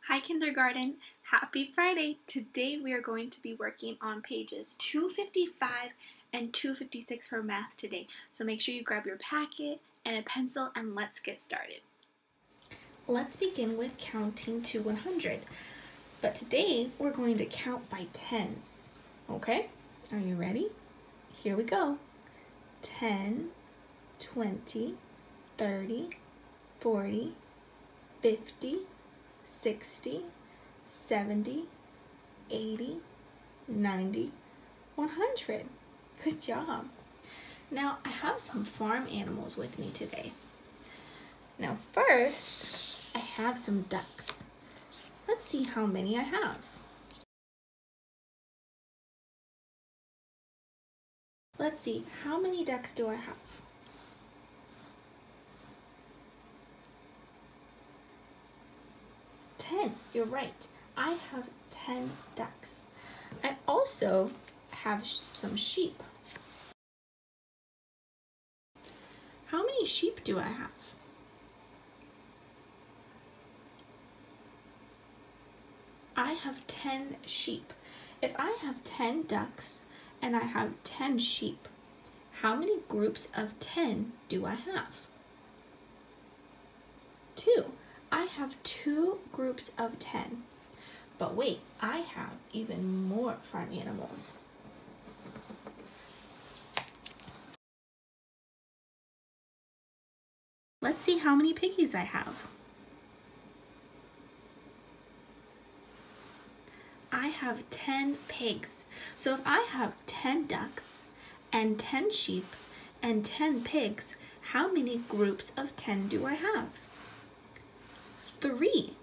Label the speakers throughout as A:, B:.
A: Hi kindergarten, happy Friday! Today we are going to be working on pages 255 and 256 for math today. So make sure you grab your packet and a pencil and let's get started. Let's begin with counting to 100. But today we're going to count by tens. Okay? Are you ready? Here we go. 10, 20, 30, 40, 50, 60, 70, 80, 90, 100. Good job. Now I have some farm animals with me today. Now first, I have some ducks. Let's see how many I have. Let's see, how many ducks do I have? 10, you're right. I have 10 ducks. I also have some sheep. How many sheep do I have? I have 10 sheep. If I have 10 ducks and I have 10 sheep, how many groups of 10 do I have? 2. I have 2 groups of 10. But wait, I have even more farm animals. Let's see how many piggies I have. I have 10 pigs. So if I have 10 ducks and 10 sheep and 10 pigs, how many groups of 10 do I have? 3.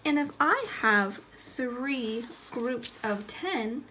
A: And if I have 3 groups of 10,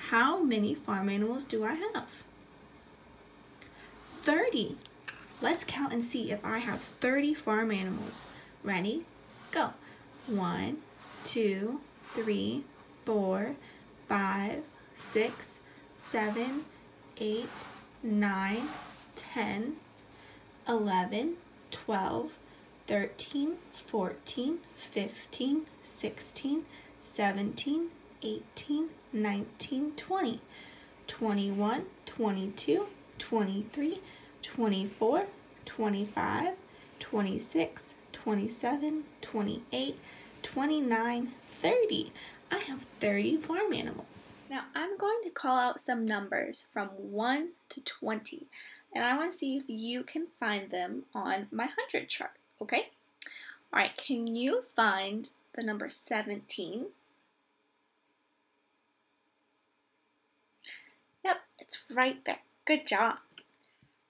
A: how many farm animals do I have? 30. Let's count and see if I have 30 farm animals. Ready? Go. 1, 2, 3, 4, 5, 6, 7, 8, 9, 10, 11, 12, 13, 14, 15, 16, 17, 18, 19, 20, 21, 22, 23, 24, 25, 26, 27, 28, 29, 30. I have 30 farm animals. Now I'm going to call out some numbers from 1 to 20, and I want to see if you can find them on my 100 chart, okay? All right, can you find the number 17? Yep, it's right there. Good job.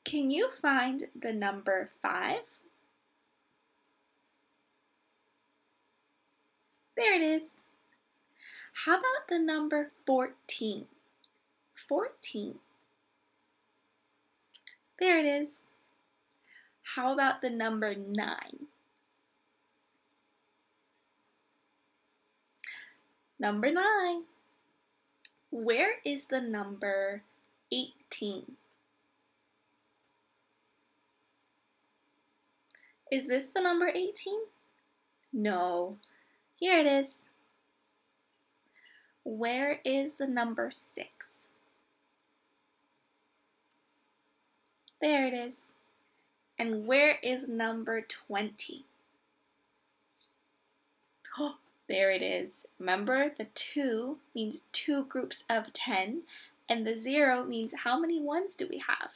A: Can you find the number 5? There it is. How about the number 14? 14. There it is. How about the number 9? Number 9. Where is the number 18? Is this the number 18? No. Here it is. Where is the number 6? There it is. And where is number 20? Oh, there it is. Remember, the 2 means 2 groups of 10, and the 0 means how many ones do we have?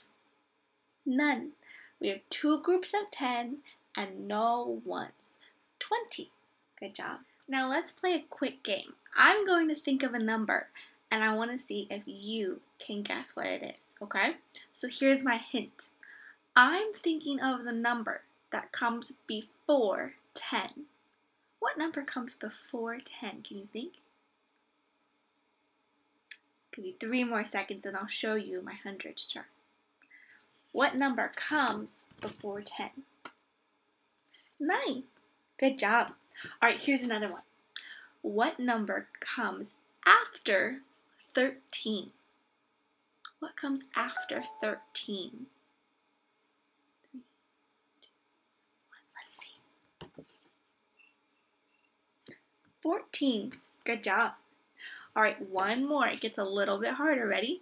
A: None. We have 2 groups of 10 and no ones. 20. Good job. Now let's play a quick game. I'm going to think of a number, and I want to see if you can guess what it is, okay? So here's my hint. I'm thinking of the number that comes before 10. What number comes before 10? Can you think? Give me 3 more seconds and I'll show you my hundreds chart. What number comes before 10? 9. Good job. All right, here's another one. What number comes after 13? What comes after 13? 3, 2, 1. Let's see. 14. Good job. All right, one more. It gets a little bit harder. Ready?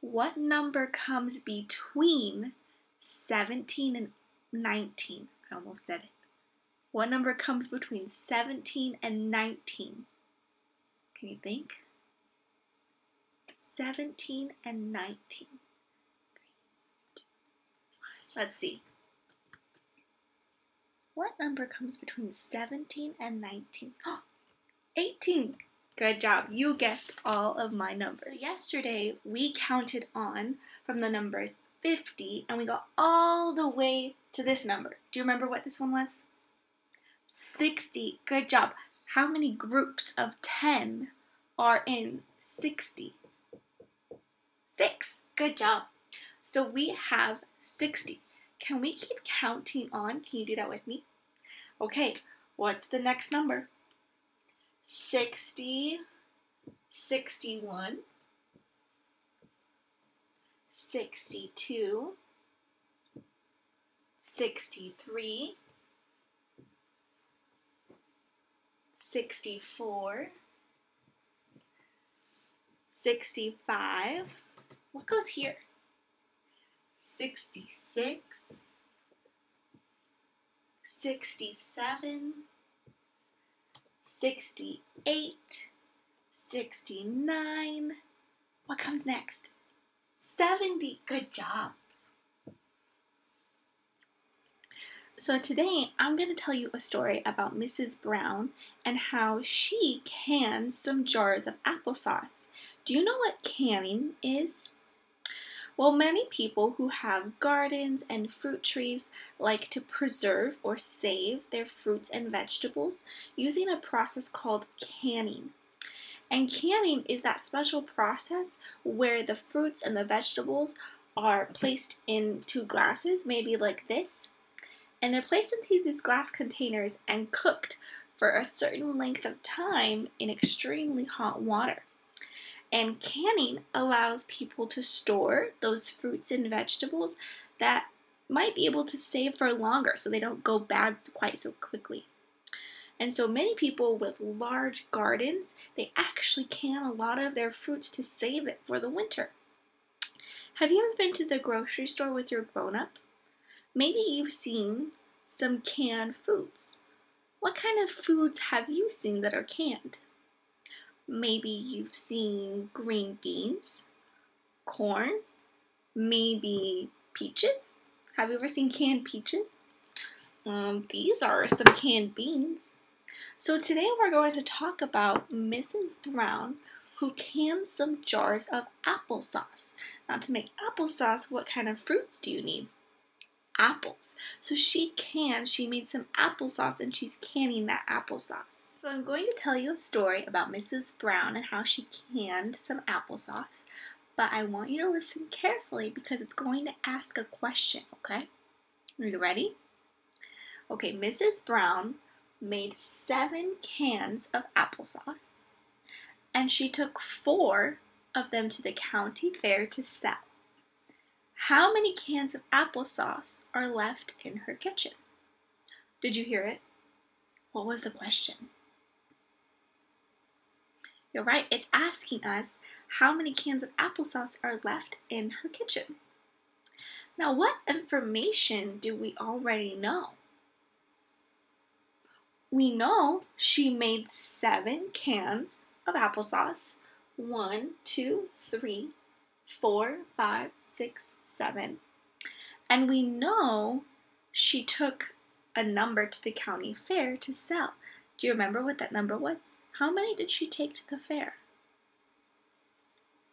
A: What number comes between 17 and 19? I almost said it. What number comes between 17 and 19? Can you think? 17 and 19. Let's see. What number comes between 17 and 19? 18. Good job. You guessed all of my numbers. Yesterday, we counted on from the numbers 50, and we got all the way to this number. Do you remember what this one was? 60. Good job. How many groups of 10 are in 60? 6. Good job. So we have 60. Can we keep counting on? Can you do that with me? Okay, what's the next number? 60, 61, 62, 63, 64, 65. What goes here? 66, 67, 68, 69. What comes next? 70. Good job. So today I'm going to tell you a story about Mrs. Brown and how she canned some jars of applesauce. Do you know what canning is? Well, many people who have gardens and fruit trees like to preserve or save their fruits and vegetables using a process called canning. And canning is that special process where the fruits and the vegetables are placed into glasses, maybe like this, and they're placed into these glass containers and cooked for a certain length of time in extremely hot water. And canning allows people to store those fruits and vegetables that might be able to save for longer so they don't go bad quite so quickly. And so many people with large gardens, they actually can a lot of their fruits to save it for the winter. Have you ever been to the grocery store with your grown-up? Maybe you've seen some canned foods. What kind of foods have you seen that are canned? Maybe you've seen green beans, corn, maybe peaches. Have you ever seen canned peaches? These are some canned beans. So today we're going to talk about Mrs. Brown, who canned some jars of applesauce. Now to make applesauce, what kind of fruits do you need? Apples. So she made some applesauce and she's canning that applesauce. So I'm going to tell you a story about Mrs. Brown and how she canned some applesauce, but I want you to listen carefully because it's going to ask a question, okay? Are you ready? Okay, Mrs. Brown made 7 cans of applesauce, and she took 4 of them to the county fair to sell. How many cans of applesauce are left in her kitchen? Did you hear it? What was the question? You're right, it's asking us how many cans of applesauce are left in her kitchen. Now, what information do we already know? We know she made 7 cans of applesauce. 1, 2, 3, 4, 5, 6, 7. And we know she took a number to the county fair to sell. Do you remember what that number was? How many did she take to the fair?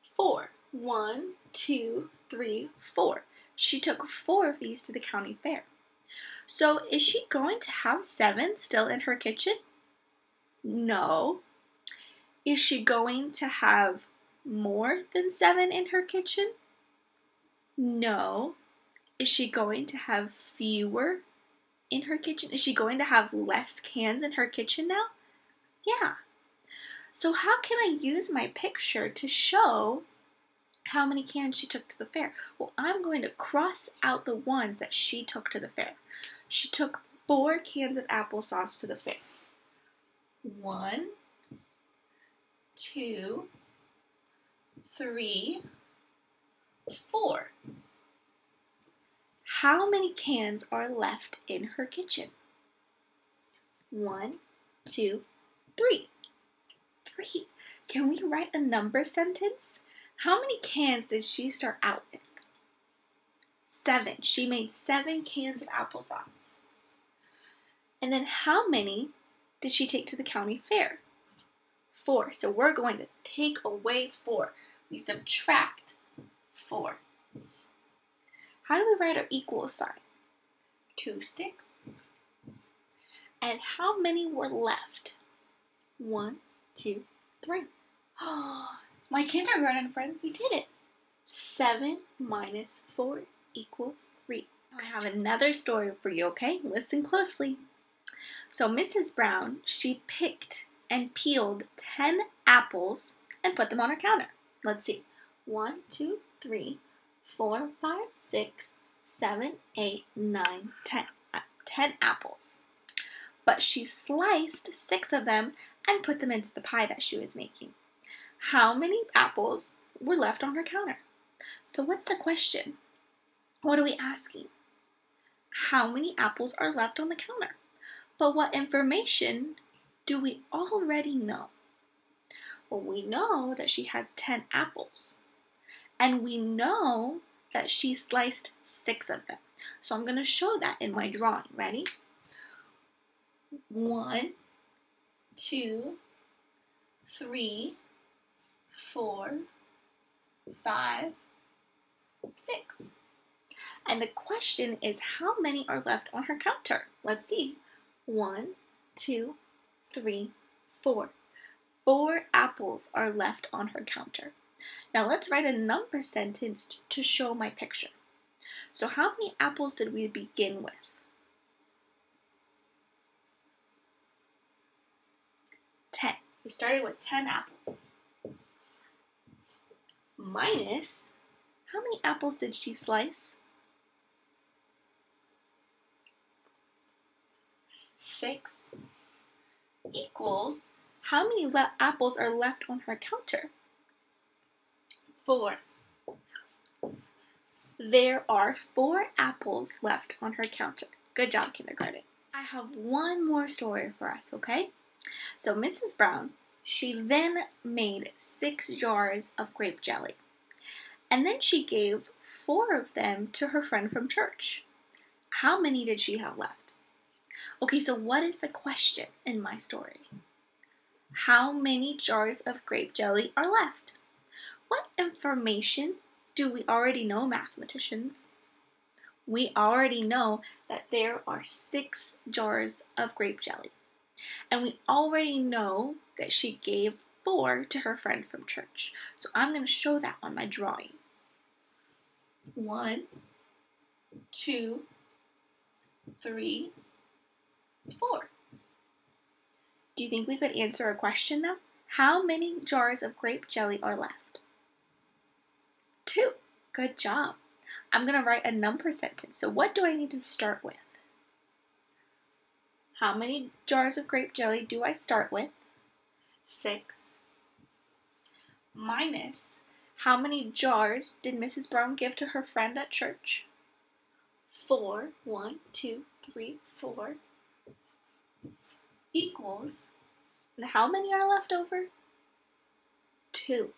A: 4. 1, 2, 3, 4. She took 4 of these to the county fair. So is she going to have 7 still in her kitchen? No. Is she going to have more than 7 in her kitchen? No. Is she going to have fewer in her kitchen? Is she going to have less cans in her kitchen now? Yeah. So how can I use my picture to show how many cans she took to the fair? Well, I'm going to cross out the ones that she took to the fair. She took 4 cans of applesauce to the fair. 1, 2, 3, 4. How many cans are left in her kitchen? 1, 2, 3. 3. Can we write a number sentence? How many cans did she start out with? 7. She made 7 cans of applesauce. And then how many did she take to the county fair? 4. So we're going to take away 4. We subtract 4. How do we write our equal sign? 2 sticks. And how many were left? 1, 2, 3. Oh, my kindergarten friends, we did it. 7 minus 4 equals 3. I have another story for you, okay? Listen closely. So Mrs. Brown, she picked and peeled 10 apples and put them on her counter. Let's see. 1, 2, 3, 4, 5, 6, 7, 8, 9, 10. 10 apples. But she sliced 6 of them and put them into the pie that she was making. How many apples were left on her counter? So what's the question? What are we asking? How many apples are left on the counter? But what information do we already know? Well, we know that she has 10 apples. And we know that she sliced 6 of them. So I'm going to show that in my drawing. Ready? 1, 2, 3, 4, 5, 6. And the question is, how many are left on her counter? Let's see. 1, 2, 3, 4. 4 apples are left on her counter. Now let's write a number sentence to show my picture. So how many apples did we begin with? 10. We started with 10 apples. Minus, how many apples did she slice? 6 equals, how many apples are left on her counter? 4. There are 4 apples left on her counter. Good job, kindergarten. I have one more story for us, okay? So Mrs. Brown, she then made 6 jars of grape jelly. And then she gave 4 of them to her friend from church. How many did she have left? Okay, so what is the question in my story? How many jars of grape jelly are left? What information do we already know, mathematicians? We already know that there are 6 jars of grape jelly. And we already know that she gave 4 to her friend from church. So I'm going to show that on my drawing. 1, 2, 3, 4. Do you think we could answer a question now? How many jars of grape jelly are left? 2. Good job. I'm going to write a number sentence. So what do I need to start with? How many jars of grape jelly do I start with? 6. Minus, how many jars did Mrs. Brown give to her friend at church? 4. 1, 2, 3, 4. Equals, and how many are left over? 2.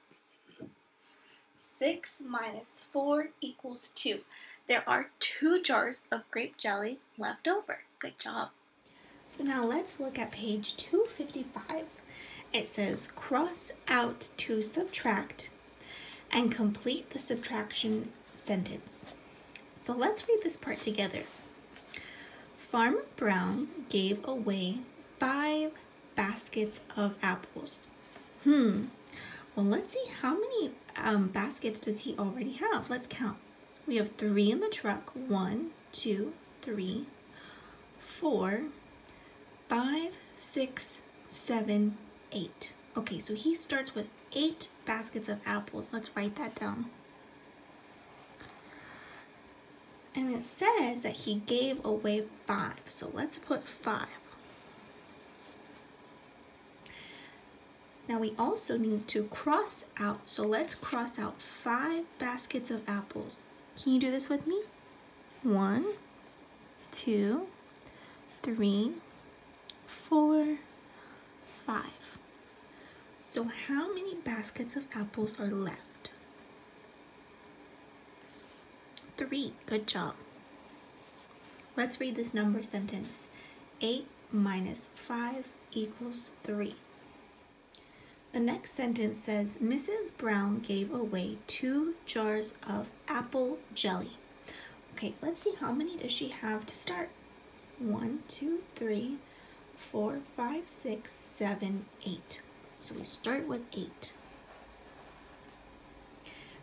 A: 6 minus 4 equals 2. There are 2 jars of grape jelly left over. Good job. So now let's look at page 255. It says cross out to subtract and complete the subtraction sentence. So let's read this part together. Farmer Brown gave away 5 baskets of apples. Well, let's see how many baskets does he already have. Let's count. We have 3 in the truck. 1, 2, 3, 4, 5, 6, 7, 8. Okay, so he starts with 8 baskets of apples. Let's write that down. And it says that he gave away 5. So let's put 5. Now we also need to cross out. So let's cross out 5 baskets of apples. Can you do this with me? 1, 2, 3, 4, 5. So how many baskets of apples are left? 3. Good job. Let's read this number sentence. 8 minus 5 equals 3. The next sentence says, Mrs. Brown gave away 2 jars of apple jelly. Okay, let's see, how many does she have to start? 1, 2, 3, 4, 5, 6, 7, 8. So we start with 8.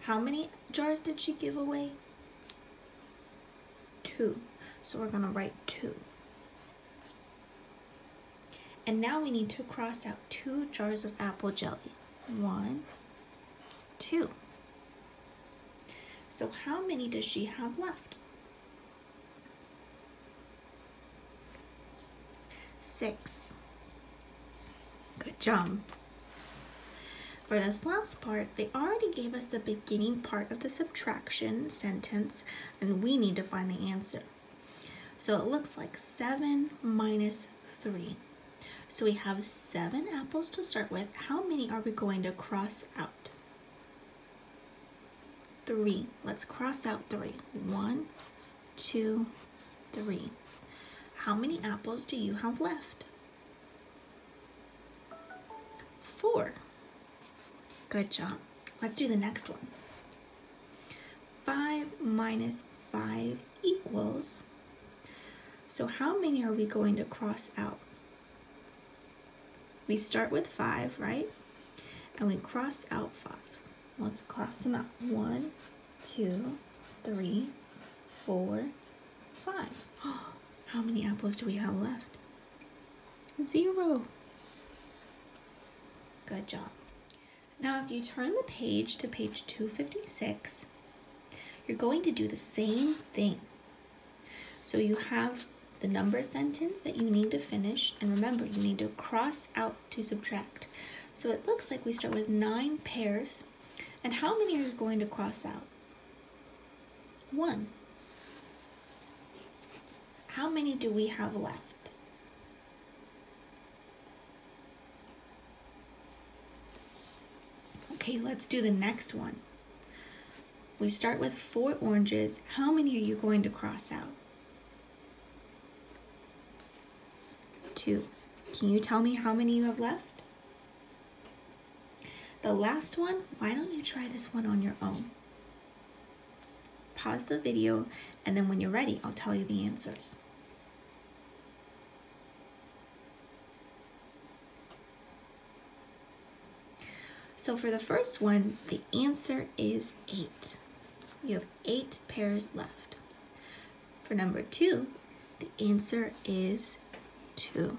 A: How many jars did she give away? 2. So we're going to write 2. And now we need to cross out 2 jars of apple jelly. 1, 2. So how many does she have left? 6. Good job. For this last part, they already gave us the beginning part of the subtraction sentence, and we need to find the answer. So it looks like 7 minus 3. So we have 7 apples to start with. How many are we going to cross out? 3. Let's cross out 3. 1, 2, 3. How many apples do you have left? 4. Good job. Let's do the next one. 5 minus 5 equals. So how many are we going to cross out? We start with 5, right? And we cross out 5. Let's cross them out. 1, 2, 3, 4, 5. How many apples do we have left? 0. Good job. Now if you turn the page to page 256, you're going to do the same thing. So you have the number sentence that you need to finish, and remember, you need to cross out to subtract. So it looks like we start with 9 pairs, and how many are you going to cross out? 1. How many do we have left? Okay, let's do the next one. We start with 4 oranges. How many are you going to cross out? 2. Can you tell me how many you have left? The last one, why don't you try this one on your own? Pause the video, and then when you're ready, I'll tell you the answers. So for the first one, the answer is 8. You have 8 pairs left. For number 2, the answer is 2.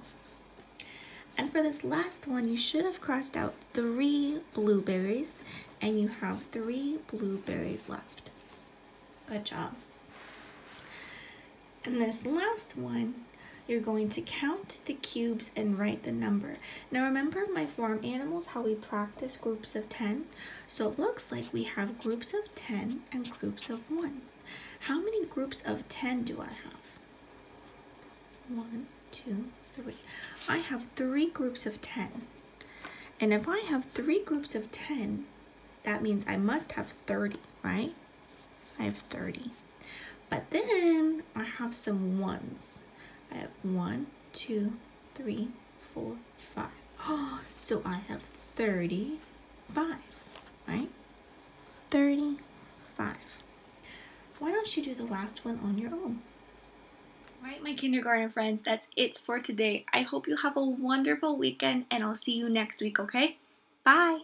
A: And for this last one, you should have crossed out 3 blueberries, and you have 3 blueberries left. Good job. And this last one, you're going to count the cubes and write the number. Now remember my farm animals, how we practice groups of 10? So it looks like we have groups of 10 and groups of 1. How many groups of 10 do I have? 1, 2, 3. I have 3 groups of 10. And if I have 3 groups of 10, that means I must have 30, right? I have 30. But then I have some ones. I have 1, 2, 3, 4, 5. Oh, so I have 35, right? 35. Why don't you do the last one on your own? All right, my kindergarten friends, that's it for today. I hope you have a wonderful weekend, and I'll see you next week, okay? Bye.